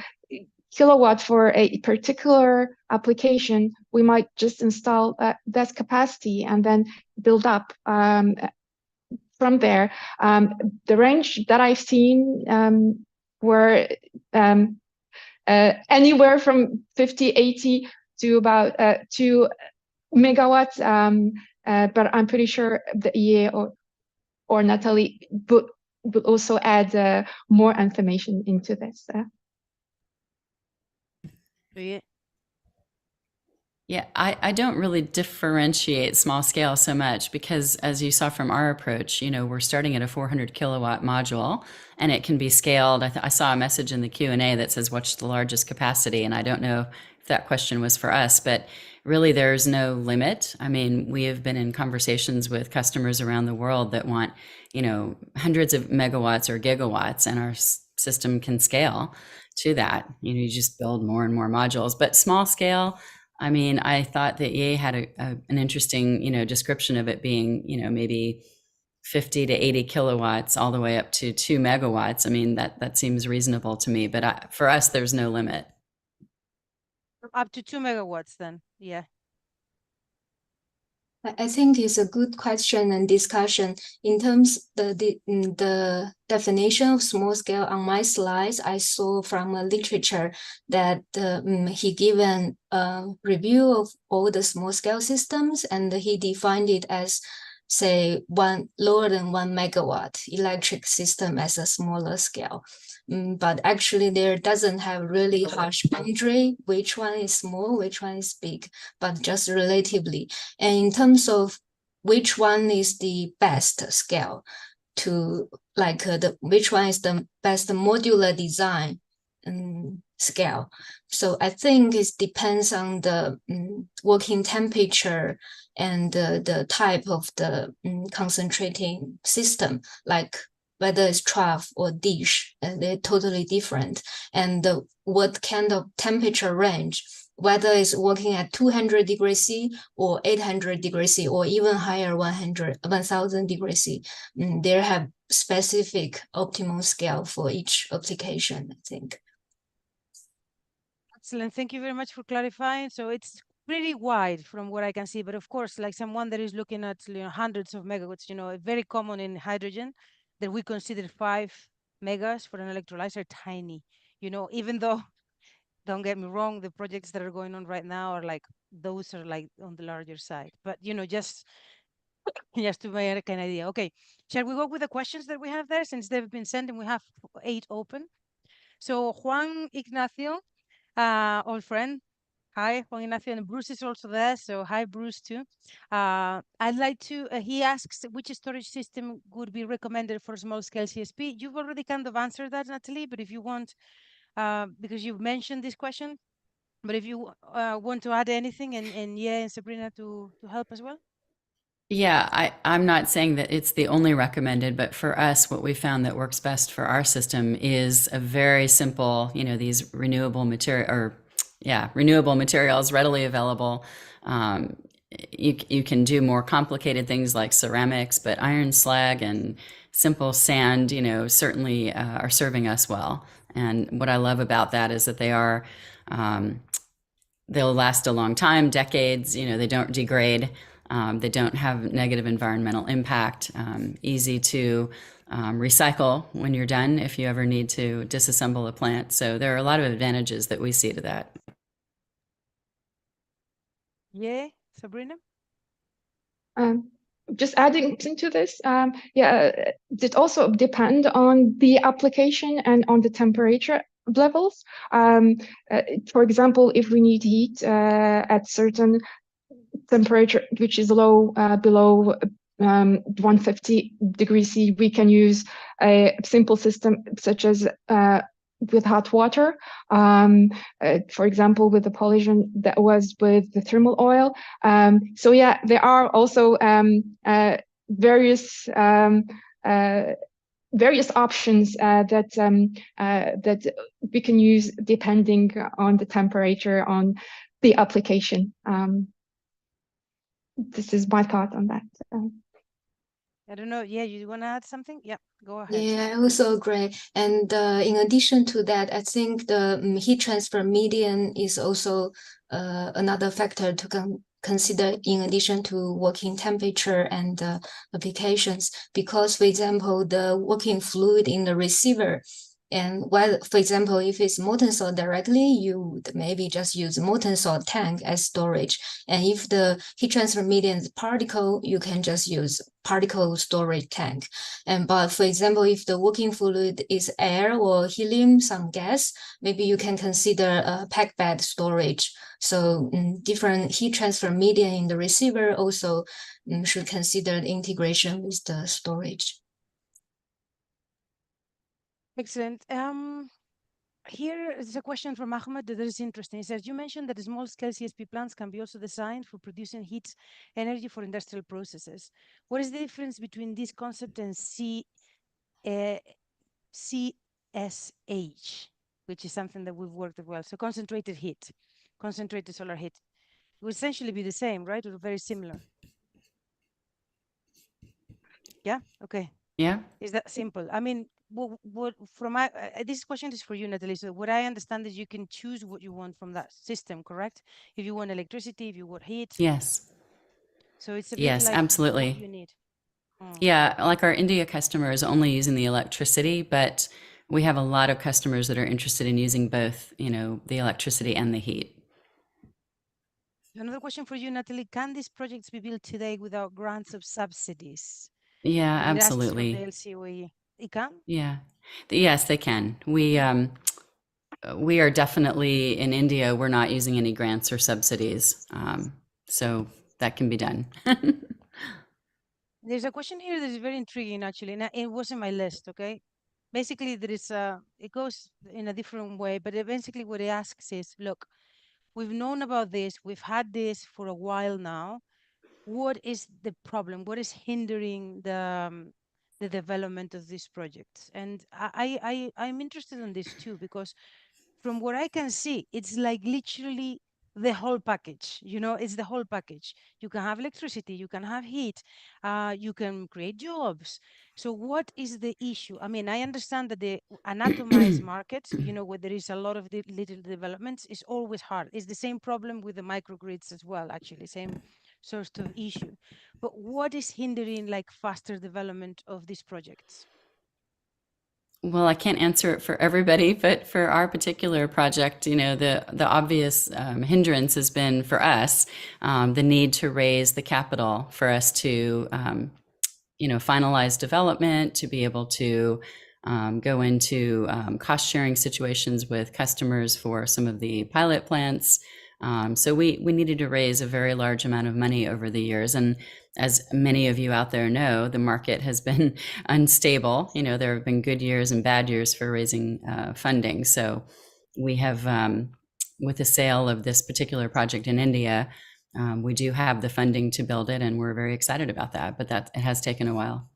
kilowatt for a particular application, we might just install that capacity and then build up from there. The range that I've seen were anywhere from 50, 80 to about 2 megawatts. But I'm pretty sure that Ye or Natalie would also add more information into this. Yeah, I don't really differentiate small scale so much, because as you saw from our approach, we're starting at a 400 kilowatt module, and it can be scaled. I saw a message in the Q&A that says, what's the largest capacity? And I don't know if that question was for us, but really there's no limit. I mean, we have been in conversations with customers around the world that want, hundreds of megawatts or gigawatts, and our system can scale to that. You just build more and more modules. But small scale, I mean, I thought that Ye had an interesting, description of it being, maybe 50 to 80 kilowatts all the way up to 2 megawatts. I mean, that seems reasonable to me, but for us, there's no limit. Up to 2 megawatts then, yeah. I think it's a good question and discussion. In terms the definition of small scale on my slides, I saw from a literature that he given a review of all the small scale systems, and he defined it as, say, lower than 1 megawatt electric system as a smaller scale. But actually there doesn't have really harsh boundary, which one is small, which one is big, but just relatively. And in terms of which one is the best scale to which one is the best modular design scale. So I think it depends on the working temperature and the type of the concentrating system, like whether it's trough or dish, they're totally different. And what kind of temperature range, whether it's working at 200 degrees C or 800 degrees C or even higher 1000 degrees C, there have specific optimal scale for each application, I think. Excellent. Thank you very much for clarifying. So it's pretty wide from what I can see, but of course, like someone that is looking at hundreds of megawatts, very common in hydrogen, that we consider 5 megas for an electrolyzer tiny. Even though, don't get me wrong, the projects that are going on right now are like, those are like on the larger side. But just to make an idea. Okay, shall we go with the questions that we have there, since they've been sent and we have 8 open? So Juan Ignacio, old friend. Hi, Juan Ignacio, and Bruce is also there. So hi, Bruce, too. I'd like to, he asks, which storage system would be recommended for small-scale CSP? You've already kind of answered that, Natalie, but if you want, because you've mentioned this question, but if you want to add anything, and yeah, and Sabrina to help as well. Yeah, I'm not saying that it's the only recommended, but for us, what we found that works best for our system is a very simple, these renewable materials readily available. You can do more complicated things like ceramics, but iron, slag, and simple sand, certainly are serving us well. And what I love about that is that they'll last a long time, decades. They don't degrade. They don't have negative environmental impact, easy to recycle when you're done if you ever need to disassemble a plant. So there are a lot of advantages that we see to that. Yeah, Sabrina? Just adding into this, it also depend on the application and on the temperature levels. For example, if we need heat at certain temperature, which is low, below 150 degrees C, we can use a simple system such as with hot water. For example, with the pollution that was with the thermal oil. So yeah, there are also various options that we can use depending on the temperature, on the application. This is my thought on that. I don't know. Yeah, you want to add something? Yeah, go ahead. Yeah, I also agree. And in addition to that, I think the heat transfer medium is also another factor to consider in addition to working temperature and applications. Because, for example, the working fluid in the receiver, and while, for example, if it's molten salt directly, you would maybe just use molten salt tank as storage. And if the heat transfer medium is particle, you can just use particle storage tank. But for example, if the working fluid is air or helium, some gas, maybe you can consider a packed bed storage. So different heat transfer media in the receiver also should consider the integration with the storage. Excellent. Here is a question from Ahmed that is interesting. He says, you mentioned that small-scale CSP plants can be also designed for producing heat energy for industrial processes. What is the difference between this concept and CSH, which is something that we've worked as well? So concentrated heat, concentrated solar heat. It would essentially be the same, right? Or very similar. Yeah. Okay. Yeah. Is that simple? I mean, what from my this question is for you, Natalie. So what I understand is you can choose what you want from that system, correct? If you want electricity, if you want heat. Yes. So it's a bit Yes, like what absolutely. you need. Yeah, like our India customer is only using the electricity, but we have a lot of customers that are interested in using both, the electricity and the heat. Another question for you, Natalie. Can these projects be built today without grants of subsidies? Yeah, It asks from absolutely. the LCOE. It can? Yeah. Yes, they can. We are definitely in India, we're not using any grants or subsidies. So that can be done. There's a question here that is very intriguing, actually. And it wasn't my list, okay? Basically, there is it goes in a different way, but basically what it asks is, look, we've known about this, we've had this for a while now. What is the problem? What is hindering the development of these projects? And I'm interested in this too, because from what I can see, it's like literally the whole package. It's the whole package. You can have electricity, you can have heat, you can create jobs. So what is the issue? I mean, I understand that the anatomized market, where there is a lot of little developments, is always hard. It's the same problem with the microgrids as well, actually, same sort of issue. But what is hindering like faster development of these projects? Well, I can't answer it for everybody, but for our particular project, the obvious hindrance has been for us the need to raise the capital for us to, finalize development, to be able to go into cost sharing situations with customers for some of the pilot plants. So we needed to raise a very large amount of money over the years. And as many of you out there know, the market has been unstable. There have been good years and bad years for raising funding. So we have, with the sale of this particular project in India, we do have the funding to build it, and we're very excited about that. But it has taken a while.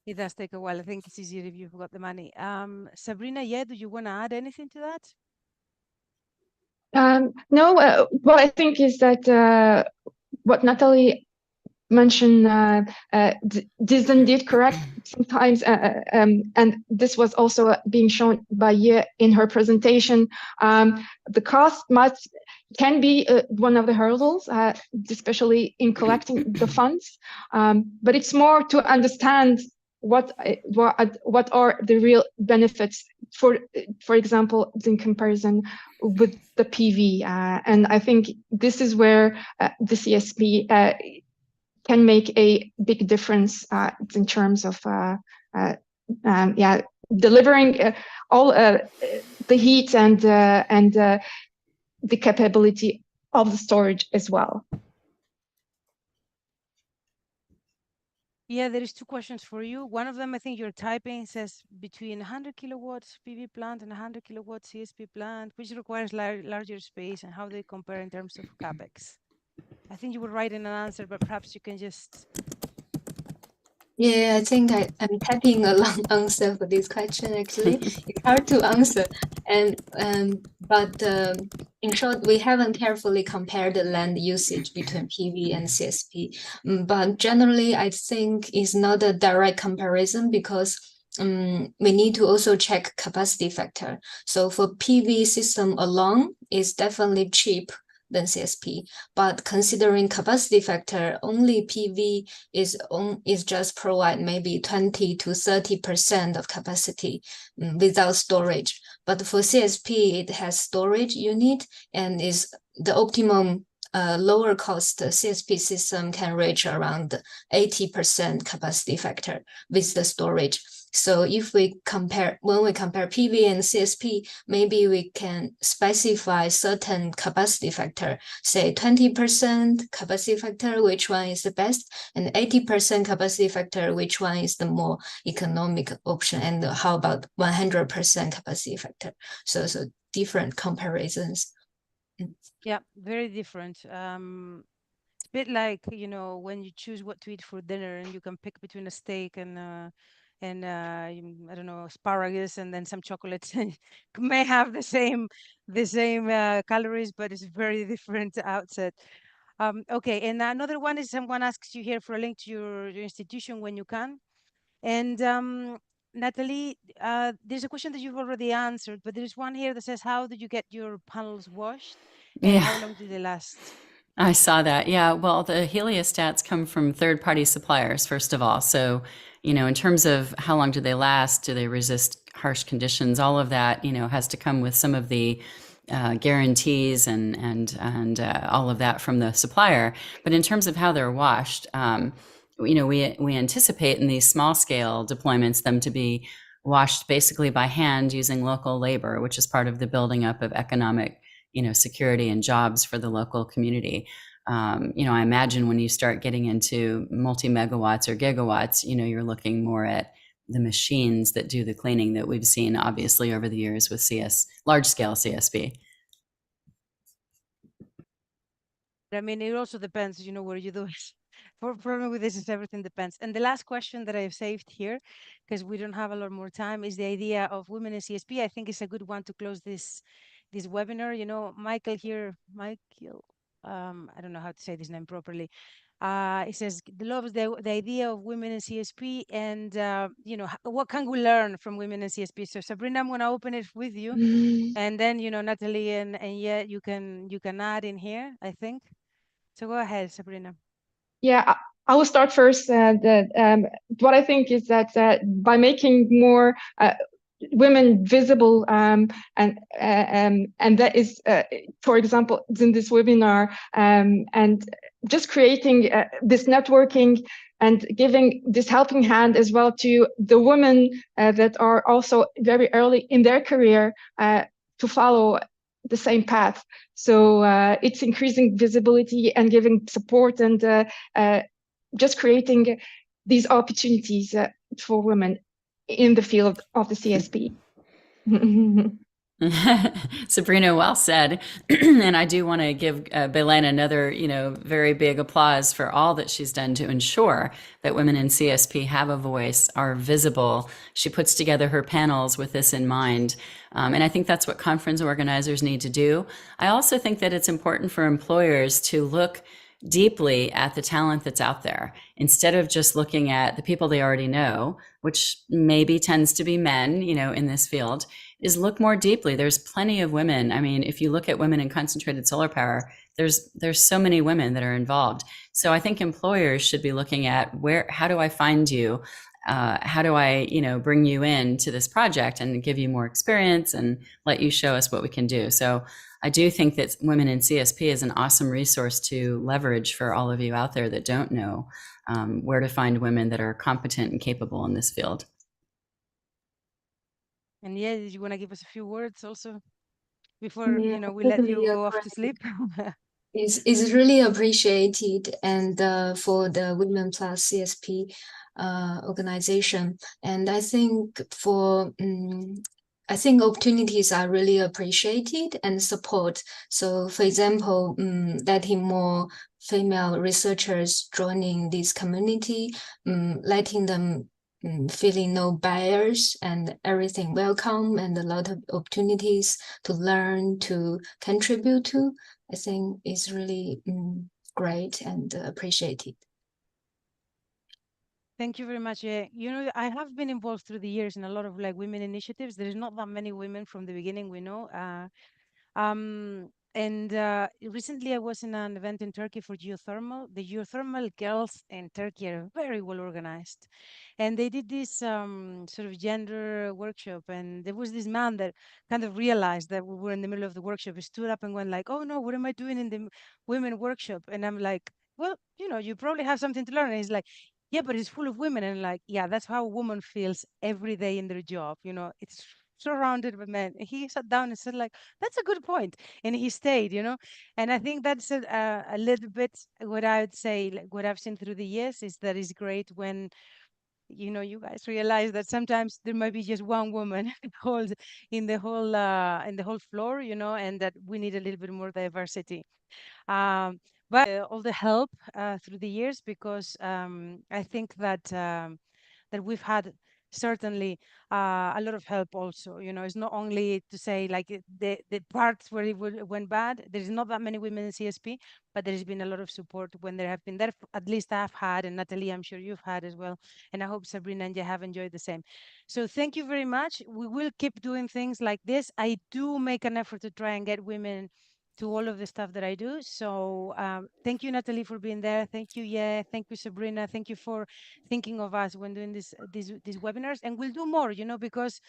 It does take a while. I think it's easier if you've got the money. Sabrina, do you want to add anything to that? No, what I think is that what Natalie mentioned is indeed correct sometimes, and this was also being shown by Ye in her presentation. The cost can be one of the hurdles, especially in collecting the funds, but it's more to understand what are the real benefits, for example, in comparison with the PV. And I think this is where the CSP can make a big difference in terms of delivering all the heat and the capability of the storage as well. Yeah, there is two questions for you. One of them, I think you're typing, says between 100 kilowatts PV plant and 100 kilowatt CSP plant, which requires larger space, and how they compare in terms of capex. I think you were writing an answer, but perhaps you can just. Yeah, I think I'm typing a long answer for this question. Actually, it's hard to answer, and but in short, we haven't carefully compared the land usage between PV and CSP. But generally, I think it's not a direct comparison because we need to also check capacity factor. So for PV system alone, it's definitely cheap than CSP, but considering capacity factor, only PV is just provide maybe 20 to 30% of capacity without storage. But for CSP, it has storage unit and is the optimum lower cost CSP system can reach around 80% capacity factor with the storage. So if we compare, when we compare PV and CSP, maybe we can specify certain capacity factor, say 20% capacity factor, which one is the best, and 80% capacity factor, which one is the more economic option, and how about 100% capacity factor? So different comparisons. Yeah, very different. It's a bit like, you know, when you choose what to eat for dinner and you can pick between a steak and I don't know, asparagus and then some chocolates. May have the same calories, but it's very different outset. Okay, and another one is someone asks you here for a link to your institution when you can. And Natalie, there's a question that you've already answered, but there's one here that says, how did you get your panels washed and how long do they last? I saw that. Yeah. Well, the heliostats come from third-party suppliers, first of all. So, you know, in terms of how long do they last, do they resist harsh conditions, all of that, you know, has to come with some of the guarantees and all of that from the supplier. But in terms of how they're washed, you know, we anticipate in these small scale deployments them to be washed basically by hand using local labor, which is part of the building up of economic, you know, security and jobs for the local community. You know, I imagine when you start getting into multi-megawatts or gigawatts, you know, you're looking more at the machines that do the cleaning that we've seen obviously over the years with large scale CSP. I mean, it also depends, you know, where you do it. For me with this is everything depends. And the last question that I've saved here, because we don't have a lot more time, is the idea of women in CSP. I think it's a good one to close this webinar. You know, Michael here, I don't know how to say this name properly. It says loves the idea of women in CSP and you know, what can we learn from women in CSP? So Sabrina, I'm gonna open it with you, and then you know, Natalie and yeah, you can add in here, I think. So go ahead, Sabrina. Yeah, I will start first. What I think is that by making more women visible, and that is, for example, in this webinar, and just creating this networking and giving this helping hand as well to the women that are also very early in their career to follow the same path. So it's increasing visibility and giving support and just creating these opportunities for women in the field of the CSP. Sabrina, well said. And I do want to give Belen another, you know, very big applause for all that she's done to ensure that women in CSP have a voice, are visible. She puts together her panels with this in mind. And I think that's what conference organizers need to do. I also think that it's important for employers to look deeply at the talent that's out there instead of just looking at the people they already know, which maybe tends to be men, you know, in this field, is look more deeply. There's plenty of women. I mean, if you look at women in concentrated solar power, there's so many women that are involved. So I think employers should be looking at how do I find you? how do I, bring you into this project and give you more experience and let you show us what we can do? So I do think that Women in CSP is an awesome resource to leverage for all of you out there that don't know where to find women that are competent and capable in this field. And yeah, did you want to give us a few words also before, Yeah, we let you totally go off to agree. sleep? Is really appreciated, and for the Women Plus CSP organization. And I think I think opportunities are really appreciated and support. So, for example, letting more female researchers joining this community, letting them feeling no barriers and everything welcome, and a lot of opportunities to learn, to contribute to, I think is really great and appreciated. Thank you very much. Yeah, I have been involved through the years in a lot of like women initiatives. There is not that many women from the beginning, we know. And recently I was in an event in Turkey for geothermal. The geothermal girls in Turkey are very well organized. And they did this sort of gender workshop. And there was this man that kind of realized that we were in the middle of the workshop. He stood up and went like, oh no, what am I doing in the women workshop? And I'm like, well, you probably have something to learn. And he's like, yeah, but it's full of women. And like, yeah, that's how a woman feels every day in their job. It's surrounded by men. And he sat down and said like, that's a good point. And he stayed, and I think that's a little bit what I would say, like, what I've seen through the years is that it's great when, you guys realize that sometimes there might be just one woman in the whole floor, and that we need a little bit more diversity. But all the help through the years, because I think that we've had certainly a lot of help also. It's not only to say like the parts where went bad. There is not that many women in CSP, but there has been a lot of support when there have been there. At least I've had, and Natalie, I'm sure you've had as well. And I hope Sabrina and you have enjoyed the same. So thank you very much. We will keep doing things like this. I do make an effort to try and get women to all of the stuff that I do. So thank you, Natalie, for being there. Thank you, thank you, Sabrina. Thank you for thinking of us when doing these webinars. And we'll do more, because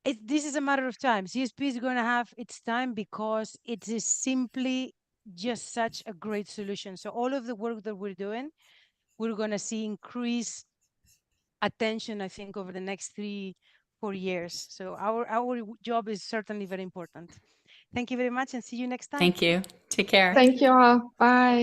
this is a matter of time. CSP is going to have its time because it is simply just such a great solution. So all of the work that we're doing, we're going to see increase attention, I think, over the next 3-4 years. So our job is certainly very important. Thank you very much and see you next time. Thank you. Take care. Thank you all. Bye.